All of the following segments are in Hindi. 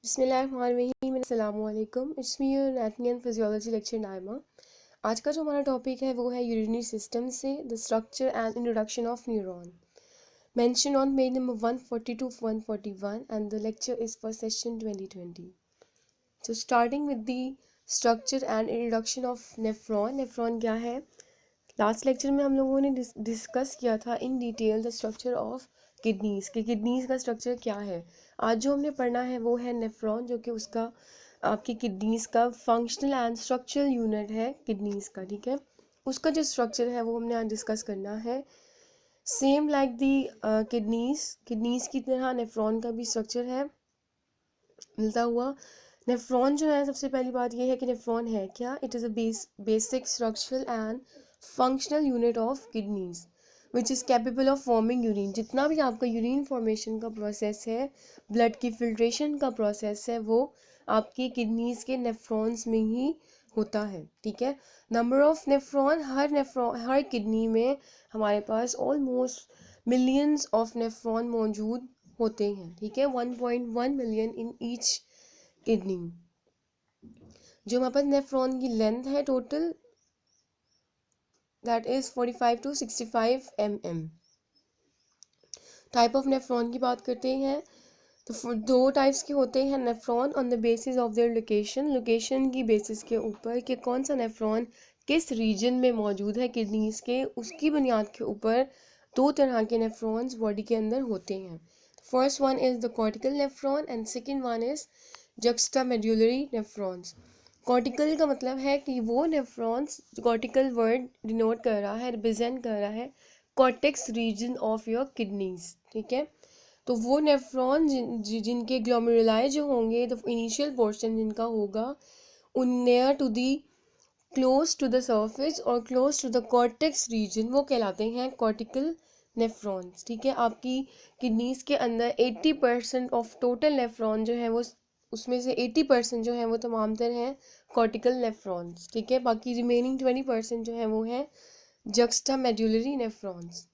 बिस्मिल्लाहिर्रहमानिर्रहीम, अस्सलामुअलैकुम। It's me your anatomy and physiology lecture Naima. आज का जो हमारा टॉपिक है वो है यूरिनरी सिस्टम से the structure and introduction of neuron, mention on page number 140 to 141 and the lecture is for session 2020। So starting with the structure and introduction of nephron. Nephron क्या है? लास्ट लेक्चर में हम लोगों ने डिस्कस किया था in detail the structure of kidneys कि किडनीज़ का स्ट्रक्चर क्या है। आज जो हमने पढ़ना है वो है नेफ्रॉन, जो कि उसका आपकी किडनीज़ का फंक्शनल एंड स्ट्रक्चरल यूनिट है किडनीज़ का। ठीक है, उसका जो स्ट्रक्चर है वो हमने आज डिस्कस करना है। सेम लाइक दी किडनीज़ की तरह नेफ्रॉन का भी स्ट्रक्चर है मिलता हुआ। नेफ्रॉन जो है, सबसे पहली बात ये है कि नेफ्रॉन है क्या? It is a basic structural and functional unit of kidneys which is capable of forming urine. जितना भी आपका यूरिन फॉर्मेशन का प्रोसेस है, ब्लड की फिल्ट्रेशन का प्रोसेस है, वो आपकी किडनीज़ के नेफ्रॉन्स में ही होता है। ठीक है, number of nephron, her kidney में हमारे पास ऑलमोस्ट मिलियंस ऑफ नेफ्रॉन मौजूद होते हैं। ठीक है, 1.1 मिलियन इन ईच किडनी। जो हमारे पास नेफ्रॉन की लेंथ है total, that is 45 to 65 mm। Type of nephron की बात करते हैं तो दो टाइप्स के होते हैं nephron on the basis of their location की बेसिस के ऊपर कि कौन सा नेफ्रॉन किस रीजन में मौजूद है किडनीज के, उसकी बुनियाद के ऊपर दो तरह के नेफ्रॉन्स बॉडी के अंदर होते हैं। First one is the cortical nephron and second one is juxtamedullary nephrons. Cortical का मतलब है कि वो नेफ्रॉन्स, कॉर्टिकल वर्ड डिनोट कर रहा है, रिप्रेजेंट कर रहा है cortex region of your kidneys. ठीक है, तो वो नेफ्रॉन जिनके ग्लोमेरुलाई जो होंगे, द इनिशियल पोर्शन जिनका होगा उन near to the close to the surface और close to the cortex region, वो कहलाते हैं कॉर्टिकल नेफ्रॉन्स। ठीक है, आपकी किडनीज के अंदर 80% ऑफ टोटल नेफ्रॉन जो है वो, उसमें से 80% जो है वो तमाम तर हैं कॉर्टिकल नेफ्रॉन्स। ठीक है, बाकी रिमेनिंग 20% जो है वो है जक्स्टामेड्युलरी नेफ्रॉन्स।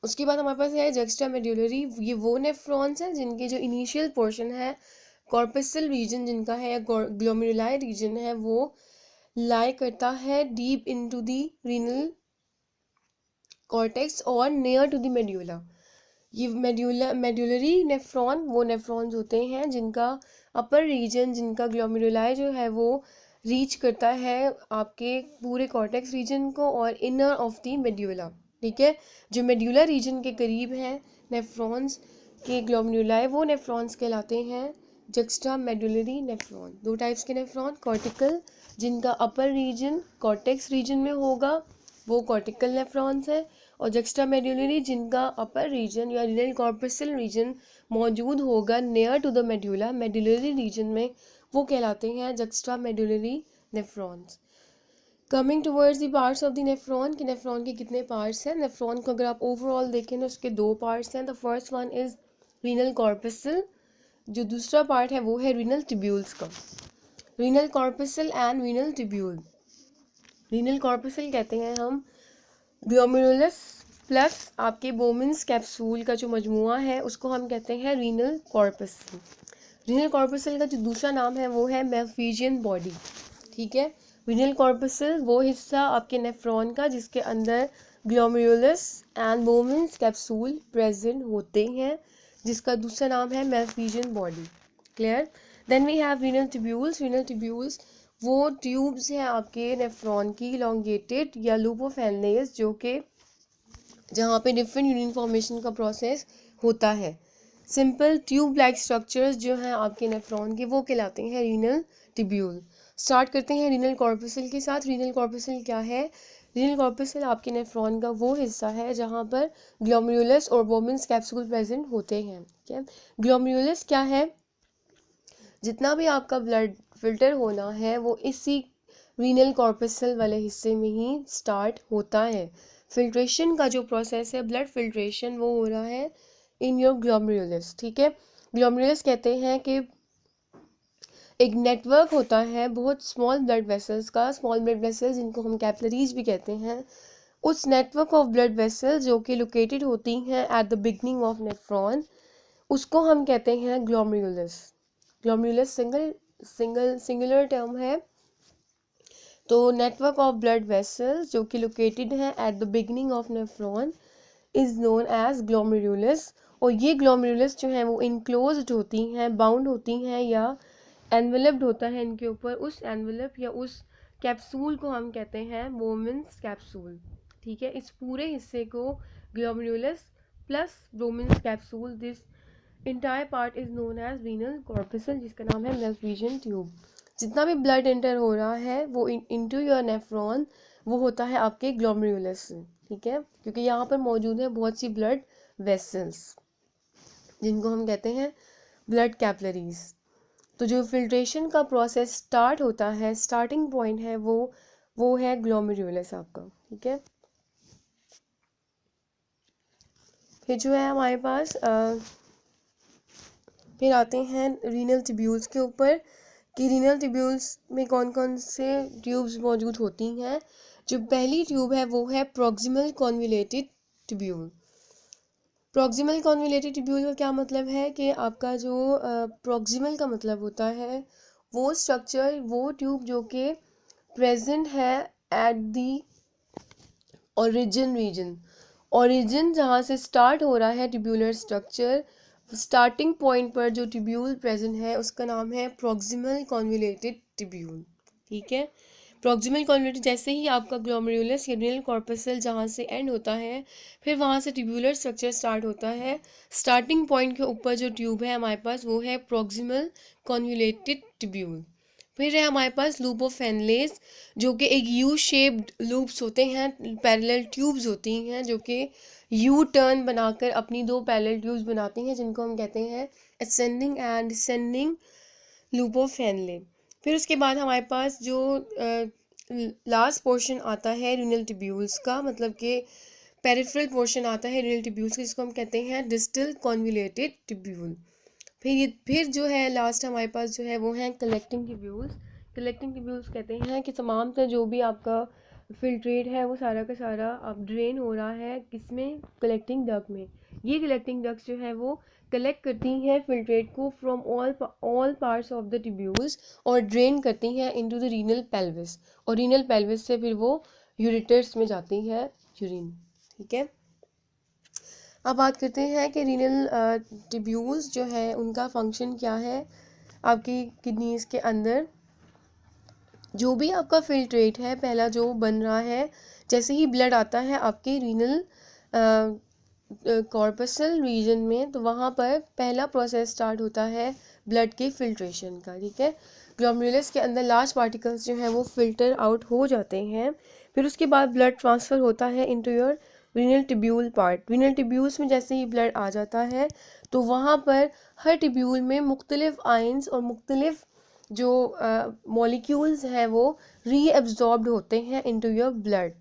उसके बाद हमारे पास है जक्स्टामेड्युलरी। ये वो नेफ्रॉन्स हैं जिनके जो इनिशियल पोर्शन है, कॉर्पसल रीजन जिनका है या ग्लोमेरुलाई रीजन है, वो लाई करता है deep into the renal cortex और नियर टू द मेड्यूला। ये मेड्यूलरी नेफ्रॉन वो नेफ्रॉन्स होते हैं जिनका अपर रीजन, जिनका ग्लोमेरुलाई जो है वो रीच करता है आपके पूरे कॉर्टेक्स रीजन को और इनर ऑफ द मेड्यूला। ठीक है, जो मेड्यूला रीजन के करीब हैं नेफ्रॉन्स के ग्लोमेरुलाई, वो नेफ्रॉन्स कहलाते हैं जक्स्टा मेडुलरी नेफ्रॉन। दो टाइप्स के नेफ्रॉन, कॉर्टिकल जिनका अपर रीजन कॉर्टेक्स रीजन में होगा वो कॉर्टिकल नेफ्रॉन्स है, और जक्स्टा मेडुलरी जिनका अपर रीजन या रीनल कॉर्पसल रीजन मौजूद होगा near to the medulla, medullary region में, वो कहलाते हैं juxta medullary nephrons. Coming towards the parts of the nephron कि नेफ्रॉन के कितने पार्ट्स हैं। नेफ्रॉन को अगर आप ओवरऑल देखें तो उसके दो पार्ट्स हैं। The first one is renal corpuscle, जो दूसरा पार्ट है वो है रीनल ट्यूब्यूल्स का। Renal corpuscle and renal tubule. Renal corpuscle कहते हैं हम ग्लोमेरुलस प्लस आपके बोमेंस कैप्सूल का जो मजमुआ है उसको हम कहते हैं रीनल कॉर्पसल। रीनल कॉर्पसल का जो दूसरा नाम है वो है मेलफिजियन बॉडी। ठीक है, रीनल कॉर्पसल वो हिस्सा आपके नेफ्रॉन का जिसके अंदर glomerulus and Bowman's capsule present होते हैं, जिसका दूसरा नाम है malpighian body. Clear? Then we have renal tubules. Renal tubules वो ट्यूब्स हैं आपके नेफ्रॉन की, इलोंगेटेड या लूपोफेलनेस, जो कि जहाँ पे डिफरेंट यूरिन फॉर्मेशन का प्रोसेस होता है। सिंपल ट्यूब लाइक स्ट्रक्चर्स जो हैं आपके नेफ्रॉन के, वो कहलाते हैं रीनल ट्यूब्यूल। स्टार्ट करते हैं रीनल कॉर्पसल के साथ। रीनल कॉर्पसल क्या है? रीनल कॉर्पसल आपके नेफ्रॉन का वो हिस्सा है जहाँ पर ग्लोमेरुलस और बोमेंस कैप्सूल प्रेजेंट होते हैं। ठीक है, ग्लोमेरुलस क्या है? जितना भी आपका ब्लड फिल्टर होना है वो इसी रीनल कॉर्पसल वाले हिस्से में ही स्टार्ट होता है। फिल्ट्रेशन का जो प्रोसेस है, ब्लड फिल्ट्रेशन, वो हो रहा है इन योर ग्लोमेरुलस। ठीक है, ग्लोमेरुलस कहते हैं कि एक नेटवर्क होता है बहुत स्मॉल ब्लड वेसल्स का, स्मॉल ब्लड वेसल्स जिनको हम कैपिलरीज भी कहते हैं, उस नेटवर्क ऑफ ब्लड वेसल्स जो कि लोकेटेड होती हैं at the beginning of nephron, उसको हम कहते हैं ग्लोमेरुलस। ग्लोमेरुलस सिंगुलर टर्म है। तो नेटवर्क ऑफ ब्लड वेसल्स जो कि लोकेटेड है at the beginning of nephron is known as glomerulus. और ये ग्लोमेरुलस जो है वो इनक्लोज्ड होती हैं, बाउंड होती हैं या एनवेलप्ड होता है इनके ऊपर, उस एनवेलप या उस कैप्सूल को हम कहते हैं बोमेंस कैप्सूल। ठीक है, इस पूरे हिस्से को glomerulus plus Bowman's capsule, this entire part is known as renal corpuscle, जिसका नाम है मेल्फिजियन ट्यूब। जितना भी ब्लड एंटर हो रहा है वो इनटू योर नेफ्रॉन वो होता है आपके ग्लोमेरुलस से। ठीक है, क्योंकि यहाँ पर मौजूद है बहुत सी ब्लड वेसल्स जिनको हम कहते हैं ब्लड कैपलरीज। तो जो फिल्ट्रेशन का प्रोसेस स्टार्ट होता है, स्टार्टिंग पॉइंट है वो है ग्लोमेरुलस आपका। ठीक है, फिर जो है हमारे पास फिर आते हैं रीनल ट्यूब्यूल्स के ऊपर कि रीनल ट्यूब्यूल्स में कौन कौन से ट्यूब्स मौजूद होती हैं। जो पहली ट्यूब है वो है proximal convoluted tubule. Proximal convoluted tubule का क्या मतलब है कि आपका जो प्रॉक्सिमल का मतलब होता है वो स्ट्रक्चर, वो ट्यूब जो कि प्रेजेंट है एट दी ओरिजिन जहाँ से स्टार्ट हो रहा है ट्यूब्यूलर स्ट्रक्चर, स्टार्टिंग पॉइंट पर जो ट्यूब्यूल प्रेजेंट है उसका नाम है प्रॉक्सिमल कॉन्वुलेटेड ट्यूब्यूल। ठीक है, प्रॉक्सिमल कॉन्वुलेटेड जैसे ही आपका ग्लोमेरुलस या रीनल कॉर्पसल जहाँ से एंड होता है फिर वहाँ से ट्यूब्यूलर स्ट्रक्चर स्टार्ट होता है। स्टार्टिंग पॉइंट के ऊपर जो ट्यूब है हमारे पास वो है प्रॉक्सिमल कॉन्वुलेटेड ट्यूब्यूल। फिर है हमारे पास लूप ऑफ फेनलेस जो कि एक यू शेप्ड लूप्स होते हैं, पैरेलल ट्यूब्स होती हैं जो कि यू टर्न बनाकर अपनी दो पैरेलल ट्यूब्स बनाती हैं जिनको हम कहते हैं ascending and descending loop of Henle. फिर उसके बाद हमारे पास जो लास्ट पोर्शन आता है रीनल ट्यूब्यूल्स का, मतलब कि पेरिफेरल पोर्शन आता है रीनल ट्यूब्यूल्स का, जिसको हम कहते हैं डिस्टल कॉन्वुलेटेड ट्यूब्यूल। फिर जो है लास्ट हमारे पास जो है वो है कलेक्टिंग ट्यूब्यूल्स। कलेक्टिंग ट्यूब्यूल्स कहते हैं कि तमाम तरह जो भी आपका फिल्ट्रेट है वो सारा का सारा अब ड्रेन हो रहा है किसमें, कलेक्टिंग डक्ट में। ये कलेक्टिंग डक्ट्स जो है वो कलेक्ट करती हैं फिल्ट्रेट को from all parts of the tubules और ड्रेन करती हैं इनटू द रीनल पेल्विस, और रीनल पेल्विस से फिर वो यूरेटर्स में जाती है यूरिन। ठीक है, अब बात करते हैं कि रीनल ट्यूब्यूल्स जो है उनका फंक्शन क्या है। आपकी किडनीज के अंदर जो भी आपका फिल्ट्रेट है पहला जो बन रहा है, जैसे ही ब्लड आता है आपके रीनल कॉर्पसल रीजन में, तो वहाँ पर पहला प्रोसेस स्टार्ट होता है ब्लड के फिल्ट्रेशन का। ठीक है, ग्लोमेरुलस के अंदर लार्ज पार्टिकल्स जो हैं वो फिल्टर आउट हो जाते हैं। फिर उसके बाद ब्लड ट्रांसफ़र होता है into your renal tubule part. Renal tubules में जैसे ही ब्लड आ जाता है तो वहाँ पर हर ट्यूब्यूल में मुख्तलिफ आयंस और मुख्तलिफ जो मॉलिक्यूल्स हैं वो रीअब्जॉर्ब्ड होते हैं इनटू योर ब्लड,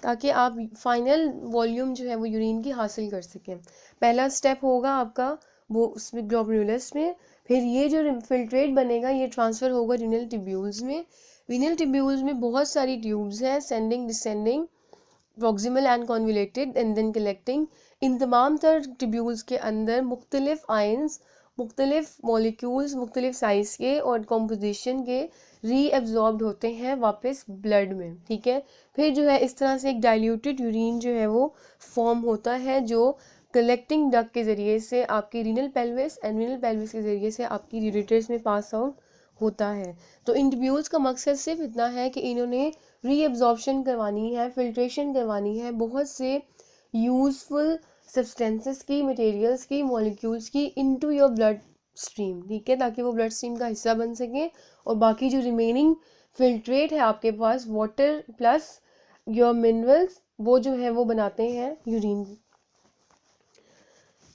ताकि आप फाइनल वॉल्यूम जो है वो यूरिन की हासिल कर सकें। पहला स्टेप होगा आपका वो उसमें ग्लोमेरुलस में, फिर ये जो फिल्ट्रेट बनेगा ये ट्रांसफ़र होगा रीनल ट्यूब्यूल्स में। रीनल ट्यूब्यूल्स में बहुत सारी ट्यूब्स हैं, ascending, descending, proximal and convoluted and then collecting. इन तमाम तर ट्यूब्यूल्स के अंदर मुख्तलिफ आयंस, मुख्तलिफ मॉलिक्यूल्स, मुख्तलिफ साइज़ के और कॉम्पोजिशन के रीअब्जॉर्ब्ड होते हैं वापस ब्लड में। ठीक है, फिर जो है इस तरह से एक डाइल्यूटेड यूरिन जो है वो फॉर्म होता है जो कलेक्टिंग डक्ट के ज़रिए से आपकी renal pelvis and renal pelvis के ज़रिए से आपकी यूरेटर्स में पास आउट होता है। तो इन ट्यूब्यूल्स का मकसद सिर्फ इतना है कि इन्होंने रीअब्जॉर्प्शन करवानी है, फिल्ट्रेशन करवानी है बहुत से यूज़फुल सब्सटेंसेस की, मटेरियल्स की, मॉलिक्यूल्स की इनटू योर ब्लड स्ट्रीम। ठीक है, ताकि वो ब्लड स्ट्रीम का हिस्सा बन सकें और बाकी जो रिमेनिंग फिल्ट्रेट है आपके पास वाटर प्लस योर मिनरल्स वो जो है वो बनाते हैं यूरिन।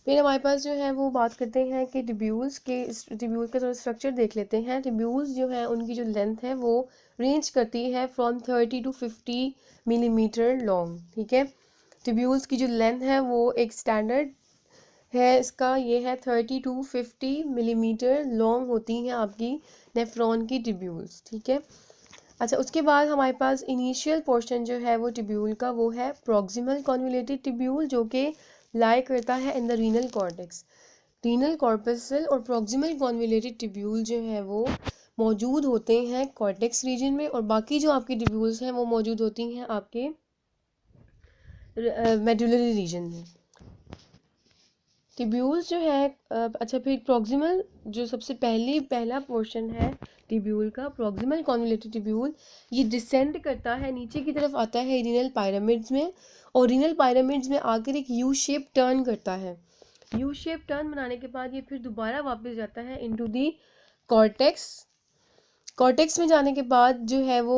फिर हमारे पास जो है वो बात करते हैं कि ट्यूब्यूल्स का थोड़ा स्ट्रक्चर देख लेते हैं। ट्यूब्यूल्स जो है उनकी जो लेंथ है वो रेंज करती है फ्रॉम 30 to 50 मिलीमीटर लॉन्ग। ठीक है, ट्यूब्यूल्स की जो लेंथ है वो एक स्टैंडर्ड है इसका, ये है 30 to 50 मिलीमीटर लॉन्ग होती हैं आपकी नेफ्रॉन की ट्यूब्यूल्स। ठीक है, अच्छा उसके बाद हमारे पास इनिशियल पोर्शन जो है वो ट्यूब्यूल का वो है प्रॉक्सिमल कॉन्वुलेटेड ट्यूब्यूल जो कि लाई करता है in the renal cortex. Renal corpuscle और प्रॉक्सिमल कॉन्वोल्यूटेड ट्यूब्यूल जो है वो मौजूद होते हैं कॉर्टेक्स रीजन में, और बाकी जो आपकी ट्यूब्यूल्स हैं वो मौजूद होती हैं आपके मेडुलरी रीजन में। ट्यूब्यूल्स जो है अच्छा, फिर प्रॉक्सिमल जो सबसे पहला पोर्शन है ट्यूब्यूल का, प्रॉक्सिमल कॉन्वोल्यूटेड ट्यूब्यूल, ये डिसेंड करता है, नीचे की तरफ आता है रीनल पायरामिड्स में, और रीनल पायरामिड्स में आकर एक यू शेप टर्न करता है। यू शेप टर्न बनाने के बाद ये फिर दोबारा वापस जाता है इनटू दी कॉर्टेक्स। कॉर्टेक्स में जाने के बाद जो है वो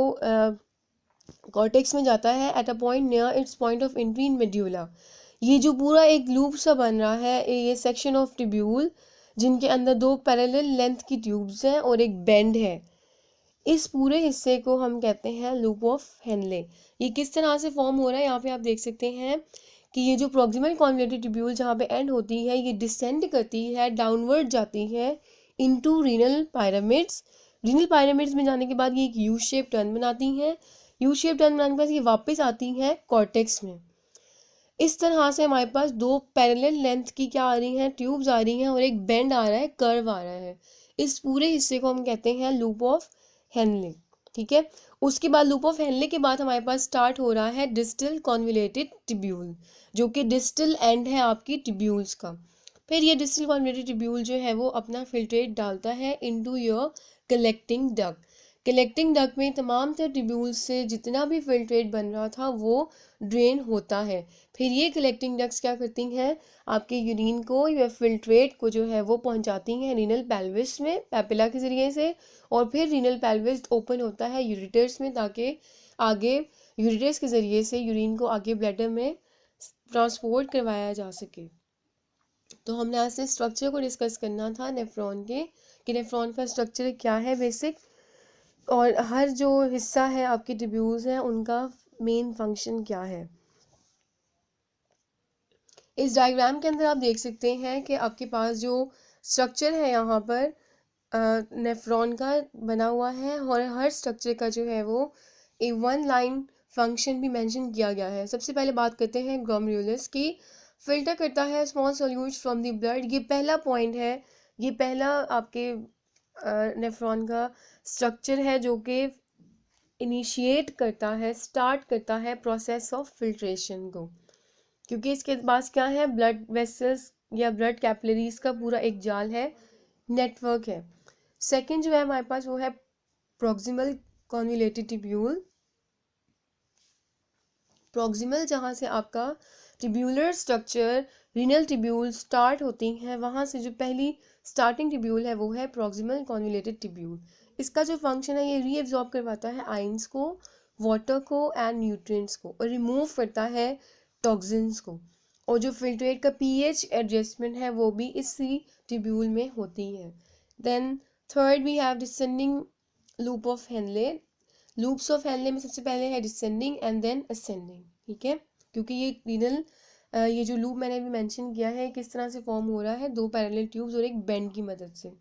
कॉर्टेक्स में जाता है at a point near it's point of entry in medulla. ये जो पूरा एक लूप सा बन रहा है, ये सेक्शन ऑफ ट्यूब्यूल जिनके अंदर दो पैरेलल लेंथ की ट्यूब्स हैं और एक बेंड है, इस पूरे हिस्से को हम कहते हैं लूप ऑफ हेनले। ये किस तरह से फॉर्म हो रहा है यहाँ पे आप देख सकते हैं कि ये जो प्रॉक्सिमल कॉन्वोल्यूटेड ट्यूब्यूल जहाँ पे एंड होती है, ये डिसेंड करती है, डाउनवर्ड जाती है into renal pyramids. Renal pyramids में जाने के बाद ये एक यू शेप टर्न बनाती हैं, यू शेप टर्न बनाने के बाद ये वापस आती हैं कॉर्टेक्स में। इस तरह से हमारे पास दो पैरेलल लेंथ की क्या आ रही हैं, ट्यूब्स आ रही हैं, और एक बेंड आ रहा है, कर्व आ रहा है। इस पूरे हिस्से को हम कहते हैं लूप ऑफ हेनले। ठीक है, उसके बाद लूप ऑफ हेनले के बाद हमारे पास स्टार्ट हो रहा है डिस्टल कॉन्वोल्यूटेड ट्यूब्यूल, जो कि डिस्टल एंड है आपकी ट्यूब्यूल्स का। फिर ये डिस्टल कॉन्वोल्यूटेड ट्यूब्यूल जो है वो अपना फिल्ट्रेट डालता है into your collecting duct. Collecting duct में तमाम तरह ट्यूब्यूल्स से जितना भी फिल्ट्रेट बन रहा था वो ड्रेन होता है। फिर ये कलेक्टिंग डक्ट्स क्या करती हैं, आपके यूरिन को या फिल्ट्रेट को जो है वो पहुंचाती हैं रीनल पेल्विस में पैपिला के ज़रिए से, और फिर रीनल पेल्विस ओपन होता है यूरिटर्स में, ताकि आगे यूरिटर्स के ज़रिए से यूरिन को आगे ब्लैडर में ट्रांसपोर्ट करवाया जा सके। तो हमने आज से स्ट्रक्चर को डिस्कस करना था नेफ्रॉन के, कि नेफ्रॉन का स्ट्रक्चर क्या है बेसिक, और हर जो हिस्सा है आपकी ट्यूब्यूल्स हैं उनका मेन फंक्शन क्या है। इस डायग्राम के अंदर आप देख सकते हैं कि आपके पास जो स्ट्रक्चर है यहाँ पर नेफ्रॉन का बना हुआ है, और हर स्ट्रक्चर का जो है वो एक वन लाइन फंक्शन भी मेंशन किया गया है। सबसे पहले बात करते हैं ग्लोमेरुलस की। फिल्टर करता है small solutes from the blood, ये पहला पॉइंट है, ये पहला आपके नेफ्रॉन का स्ट्रक्चर है जो कि इनिशिएट करता है, स्टार्ट करता है प्रोसेस ऑफ फिल्ट्रेशन को, क्योंकि इसके पास क्या है, ब्लड वेसल्स या ब्लड कैपिलरीज का पूरा एक जाल है, नेटवर्क है। सेकंड जो है हमारे पास वो है प्रॉक्सिमल कॉन्वोल्यूटेड ट्यूब्यूल। प्रॉक्सिमल जहाँ से आपका tubular structure renal tubule start होती हैं, वहाँ से जो पहली स्टार्टिंग ट्यूब्यूल है वो है प्रॉक्सिमल कॉन्वोल्यूटेड ट्यूब्यूल। इसका जो फंक्शन है, ये रीएब्जॉर्ब करवाता है आयंस को, वाटर को एंड न्यूट्रिएंट्स को, और रिमूव करता है टॉक्सिन्स को, और जो फिल्ट्रेट का पीएच एडजस्टमेंट है वो भी इसी ट्यूब्यूल में होती है। Then third we have descending loop of Henle. Loops of Henle में सबसे पहले है डिसेंडिंग एंड देन असेंडिंग। ठीक है, क्योंकि ये रीनल ये जो लूप मैंने अभी मेंशन किया है किस तरह से फॉर्म हो रहा है, दो पैरेलल ट्यूब्स और एक बेंड की मदद से।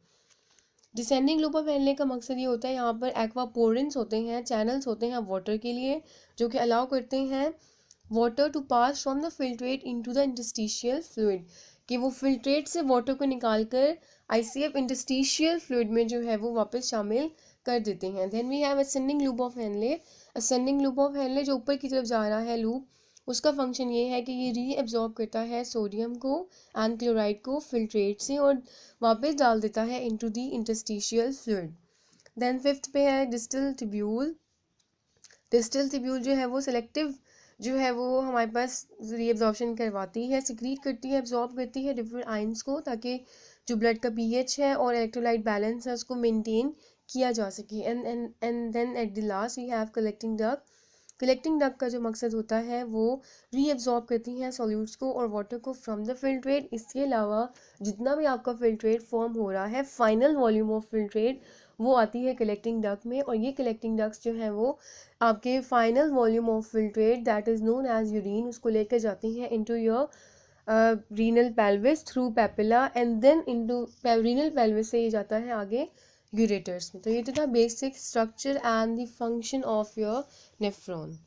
डिसेंडिंग लूप ऑफ हेनले का मकसद ये होता है, यहाँ पर एक्वापोरेंस होते हैं, चैनल्स होते हैं वाटर के लिए, जो कि अलाउ करते हैं water to pass from the filtrate into the interstitial fluid, कि वो फिल्ट्रेट से वाटर को निकाल कर आईसीएफ इंटरस्टिशियल फ्लूइड में जो है वो वापस शामिल कर देते हैं। Then we have ascending loop of Henle. Ascending loop of Henle जो ऊपर की तरफ जा रहा है लूप, उसका फंक्शन ये है कि ये रीअब्जॉर्ब करता है सोडियम को एंड क्लोराइड को फिल्ट्रेट से और वापस डाल देता है into the interstitial fluid. Then fifth पे है डिस्टल ट्यूब्यूल। डिस्टल ट्यूब्यूल जो है वो सेलेक्टिव जो है वो हमारे पास रीअब्जॉर्प्शन करवाती है, सिक्रीट करती है, एब्जॉर्ब करती है डिफरेंट आयंस को, ताकि जो ब्लड का पीएच है और इलेक्ट्रोलाइट बैलेंस है उसको मेंटेन किया जा सके। And then at the last we have collecting duct. Collecting duct का जो मकसद होता है वो रीअब्जॉर्ब करती हैं सॉल्यूट्स को और वाटर को फ्रॉम द फिल्ट्रेट। इसके अलावा जितना भी आपका फिल्ट्रेट फॉर्म हो रहा है, फाइनल वॉल्यूम ऑफ फिल्ट्रेट, वो आती है कलेक्टिंग डक्ट में, और ये कलेक्टिंग डक्ट्स जो हैं वो आपके final volume of filtrate that is known as urine, उसको लेकर जाती हैं into your renal pelvis through papilla, and then into renal pelvis से ये जाता है आगे यूरेटर्स में। तो ये तो था basic structure and the function of your nephron.